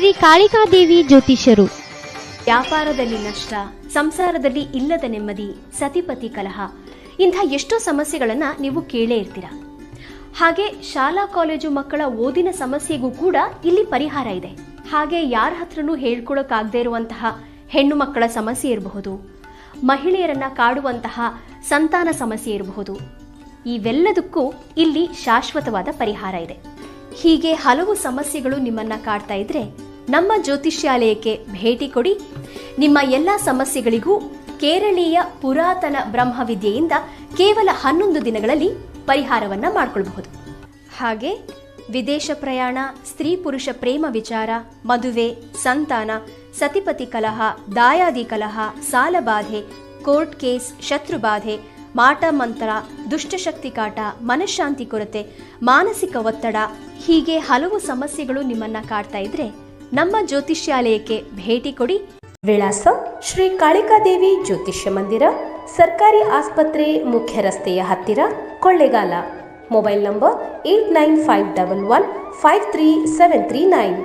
ಶ್ರೀ ಕಾಳಿಕಾದೇವಿ ಜ್ಯೋತಿಷ್ಯರು. ವ್ಯಾಪಾರದಲ್ಲಿ ನಷ್ಟ, ಸಂಸಾರದಲ್ಲಿ ಇಲ್ಲದ ನೆಮ್ಮದಿ, ಸತಿಪತಿ ಕಲಹ, ಇಂಥ ಎಷ್ಟೋ ಸಮಸ್ಯೆಗಳನ್ನು ನೀವು ಕೇಳೇ ಇರ್ತೀರ. ಹಾಗೆ ಶಾಲಾ ಕಾಲೇಜು ಮಕ್ಕಳ ಓದಿನ ಸಮಸ್ಯೆಗೂ ಕೂಡ ಇಲ್ಲಿ ಪರಿಹಾರ ಇದೆ. ಹಾಗೆ ಯಾರ ಹತ್ರನೂ ಹೇಳ್ಕೊಳಕ್ಕಾಗದೇ ಇರುವಂತಹ ಹೆಣ್ಣು ಮಕ್ಕಳ ಸಮಸ್ಯೆ ಇರಬಹುದು, ಮಹಿಳೆಯರನ್ನ ಕಾಡುವಂತಹ ಸಂತಾನ ಸಮಸ್ಯೆ ಇರಬಹುದು. ಇವೆಲ್ಲದಕ್ಕೂ ಇಲ್ಲಿ ಶಾಶ್ವತವಾದ ಪರಿಹಾರ ಇದೆ. ಹೀಗೆ ಹಲವು ಸಮಸ್ಯೆಗಳು ನಿಮ್ಮನ್ನ ಕಾಡ್ತಾ ಇದ್ರೆ ನಮ್ಮ ಜ್ಯೋತಿಷ್ಯಾಲಯಕ್ಕೆ ಭೇಟಿ ಕೊಡಿ. ನಿಮ್ಮ ಎಲ್ಲ ಸಮಸ್ಯೆಗಳಿಗೂ ಕೇರಳೀಯ ಪುರಾತನ ಬ್ರಹ್ಮವಿದ್ಯೆಯಿಂದ ಕೇವಲ 11 ದಿನಗಳಲ್ಲಿ ಪರಿಹಾರವನ್ನ ಮಾಡಿಕೊಳ್ಳಬಹುದು. ಹಾಗೆ ವಿದೇಶ ಪ್ರಯಾಣ, ಸ್ತ್ರೀ ಪುರುಷ ಪ್ರೇಮ ವಿಚಾರ, ಮದುವೆ, ಸಂತಾನ, ಸತಿಪತಿ ಕಲಹ, ದಾಯಾದಿ ಕಲಹ, ಸಾಲಬಾಧೆ, ಕೋರ್ಟ್ ಕೇಸ್, ಶತ್ರುಬಾಧೆ, ಮಾಟ ಮಂತ್ರ, ದುಷ್ಟಶಕ್ತಿ ಕಾಟ, ಮನಃಶಾಂತಿ ಕೊರತೆ, ಮಾನಸಿಕ ಒತ್ತಡ, ಹೀಗೆ ಹಲವು ಸಮಸ್ಯೆಗಳು ನಿಮ್ಮನ್ನ ಕಾಡ್ತಾ ಇದ್ರೆ ನಮ್ಮ ಜ್ಯೋತಿಷ್ಯಾಲಯಕ್ಕೆ ಭೇಟಿ ಕೊಡಿ. ವಿಳಾಸ: ಶ್ರೀ ಕಾಳಿಕಾದೇವಿ ಜ್ಯೋತಿಷ್ಯ ಮಂದಿರ, ಸರ್ಕಾರಿ ಆಸ್ಪತ್ರೆ, ಮುಖ್ಯ ರಸ್ತೆಯ ಹತ್ತಿರ, ಕೊಳ್ಳೇಗಾಲ. Mobile number 8951153739.